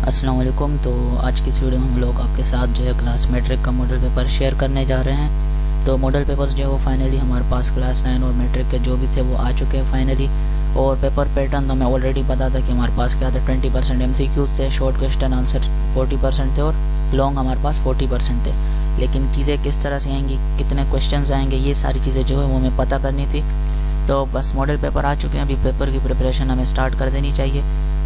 अस्सलाम वालेकुम। तो आज की इस वीडियो में हम लोग आपके साथ जो है क्लास मैट्रिक का मॉडल पेपर शेयर करने जा रहे हैं। तो मॉडल पेपर्स जो है वो फाइनली हमारे पास क्लास 9 और मैट्रिक के जो भी थे वो आ चुके हैं फाइनली। और पेपर पैटर्न तो हमें ऑलरेडी पता था कि हमारे पास क्या था, 20% MCQs थे, शॉर्ट क्वेश्चन आंसर 40% थे और लॉन्ग हमारे पास 40% थे। लेकिन चीज़ें किस तरह से आएंगी, कितने क्वेश्चन आएंगे, ये सारी चीज़ें जो है वो हमें पता करनी थी। तो बस मॉडल पेपर आ चुके हैं, अभी पेपर की प्रिपरेशन हमें स्टार्ट कर देनी चाहिए।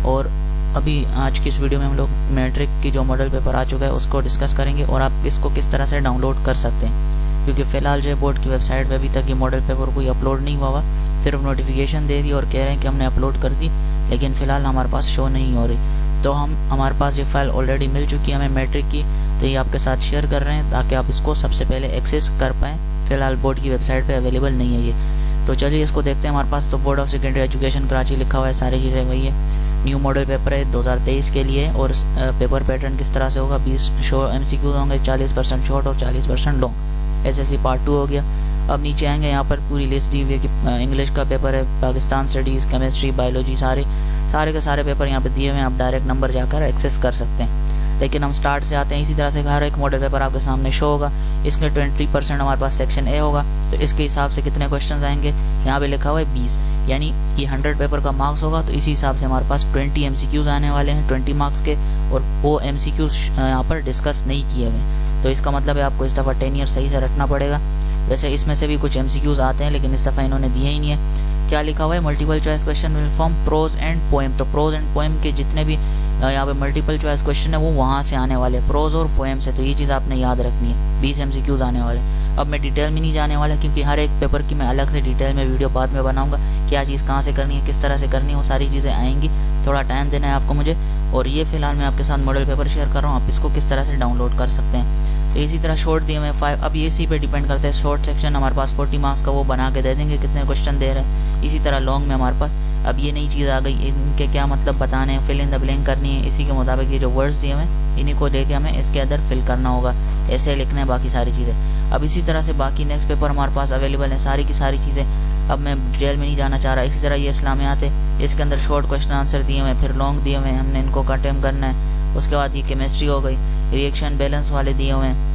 और अभी आज की इस वीडियो में हम लोग मैट्रिक की जो मॉडल पेपर आ चुका है उसको डिस्कस करेंगे और आप इसको किस तरह से डाउनलोड कर सकते हैं। क्योंकि फिलहाल जो है बोर्ड की वेबसाइट पे अभी तक ये मॉडल पेपर कोई अपलोड नहीं हुआ, सिर्फ नोटिफिकेशन दे दी और कह रहे हैं कि हमने अपलोड कर दी, लेकिन फिलहाल हमारे पास शो नहीं हो रही। तो हमारे पास ये फाइल ऑलरेडी मिल चुकी है हमें मैट्रिक की, तो ये आपके साथ शेयर कर रहे हैं ताकि आप इसको सबसे पहले एक्सेस कर पाएँ। फिलहाल बोर्ड की वेबसाइट पर अवेलेबल नहीं है ये। तो चलिए इसको देखते हैं। हमारे पास तो board of secondary education Karachi लिखा हुआ है, सारी चीज़ें वही है। न्यू मॉडल पेपर है 2023 के लिए। और पेपर पैटर्न किस तरह से होगा, 20 MCQ होंगे, 40% शॉर्ट और 40% लॉन्ग। SSC पार्ट 2 हो गया। अब नीचे आएंगे, यहाँ पर पूरी लिस्ट दी हुई है कि इंग्लिश का पेपर है, पाकिस्तान स्टडीज़, केमिस्ट्री, बायोलॉजी, सारे के सारे पेपर यहाँ पे दिए हुए हैं। आप डायरेक्ट नंबर जाकर एक्सेस कर सकते हैं। लेकिन हम स्टार्ट से आते हैं, इसी तरह से हर एक मॉडल पेपर आपके सामने शो होगा। इसके 20% हमारे पास सेक्शन ए होगा, तो इसके हिसाब से कितने क्वेश्चन आएंगे, यहाँ पे लिखा हुआ है 20, यानी ये 100 पेपर का मार्क्स होगा। तो इसी हिसाब से हमारे पास 20 MCQs आने वाले हैं 20 मार्क्स के, और वो MCQs यहाँ पर डिस्कस नहीं किए हुए। तो इसका मतलब है आपको इस दफ़ा 10 ईयर सही से रटना पड़ेगा। वैसे इसमें से भी कुछ MCQs आते हैं, लेकिन इस दफ़ा इन्होंने दिए ही नहीं है। क्या लिखा हुआ है, multiple choice question will form prose and poem. तो प्रोज एंड पोएम के जितने भी यहाँ पे मल्टीपल चॉइस क्वेश्चन है वो वहाँ से आने वाले, प्रोज और पोएम से। तो ये चीज़ आपने याद रखनी है, 20 MCQs आने वाले। अब मैं डिटेल में नहीं जाने वाला, क्योंकि हर एक पेपर की मैं अलग से डिटेल में वीडियो बाद में बनाऊंगा। क्या चीज़ कहाँ से करनी है, किस तरह से करनी है, वो सारी चीज़ें आएंगी। थोड़ा टाइम देना है आपको मुझे। और ये फिलहाल मैं आपके साथ मॉडल पेपर शेयर कर रहा हूँ, आप इसको किस तरह से डाउनलोड कर सकते हैं। तो इसी तरह शॉर्ट दिए मैं 5, अब ये इसी पे डिपेंड करता है। शॉर्ट सेक्शन हमारे पास 40 मार्क्स का, वो बना के दे देंगे कितने क्वेश्चन दे रहे हैं। इसी तरह लॉन्ग में हमारे पास अब ये नई चीज़ आ गई, इनके क्या मतलब बताने हैं, फिल इन द ब्लैंक करनी है। इसी के मुताबिक ये जो वर्ड्स दिए हैं इन्हीं को लेके हमें इसके अंदर फिल करना होगा, ऐसे लिखना है बाकी सारी चीज़ें। अब इसी तरह से बाकी नेक्स्ट पेपर हमारे पास अवेलेबल है, सारी की सारी चीज़ें। अब मैं डिटेल में नहीं जाना चाह रहा। इसी तरह ये इस्लामियात है, इसके अंदर शॉर्ट क्वेश्चन आंसर दिए हुए हैं, फिर लॉन्ग दिए हुए हैं, हमने इनको अटेम्प्ट करना है। उसके बाद ये केमिस्ट्री हो गई, रिएक्शन बैलेंस वाले दिए हुए हैं।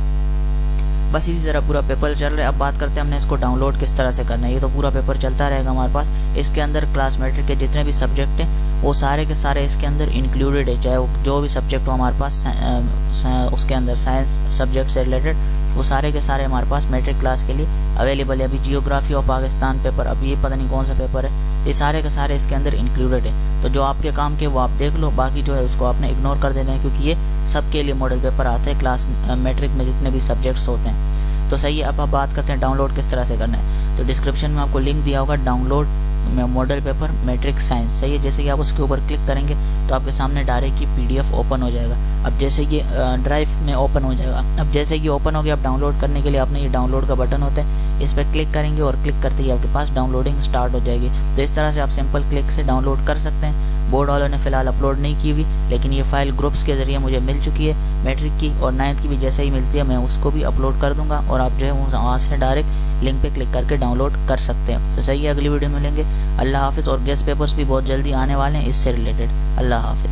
बस इसी तरह पूरा पेपर चल रहा है। अब बात करते हैं हमने इसको डाउनलोड किस तरह से करना है। ये तो पूरा पेपर चलता रहेगा हमारे पास। इसके अंदर क्लास मैट्रिक के जितने भी सब्जेक्ट हैं वो सारे के सारे इसके अंदर इंक्लूडेड है, चाहे वो जो भी सब्जेक्ट हो हमारे पास उसके अंदर साइंस सब्जेक्ट से रिलेटेड, वो सारे के सारे हमारे पास मैट्रिक क्लास के लिए अवेलेबल है। अभी जियोग्राफी और पाकिस्तान पेपर, अब ये पता नहीं कौन सा पेपर है, ये सारे के सारे इसके अंदर इंक्लूडेड है। तो जो आपके काम के वो आप देख लो, बाकी जो है उसको आपने इग्नोर कर देना है, क्योंकि ये सबके लिए मॉडल पेपर आते हैं क्लास मैट्रिक में जितने भी सब्जेक्ट्स होते हैं। तो सही है। अब आप बात करते हैं डाउनलोड किस तरह से करना है। तो डिस्क्रिप्शन में आपको लिंक दिया होगा download model paper matric science, सही है। जैसे कि आप उसके ऊपर क्लिक करेंगे तो आपके सामने डायरेक्ट ही PDF ओपन हो जाएगा। अब जैसे ये ड्राइव में ओपन हो जाएगा। अब जैसे कि ओपन हो गया, अब डाउनलोड करने के लिए आपने ये डाउनलोड का बटन होता है, इस पर क्लिक करेंगे और क्लिक करते ही आपके पास डाउनलोडिंग स्टार्ट हो जाएगी। तो इस तरह से आप सिंपल क्लिक से डाउनलोड कर सकते हैं। बोर्ड वालों ने फिलहाल अपलोड नहीं की हुई, लेकिन ये फाइल ग्रुप्स के जरिए मुझे मिल चुकी है मैट्रिक की, और 9th की भी जैसे ही मिलती है मैं उसको भी अपलोड कर दूंगा, और आप जो है वहाँ से डायरेक्ट लिंक पे क्लिक करके डाउनलोड कर सकते हैं। तो सही है, अगली वीडियो में मिलेंगे। अल्लाह हाफिज़। और गेस्ट पेपर्स भी बहुत जल्दी आने वाले हैं इससे रिलेटेड। अल्लाह हाफिज़।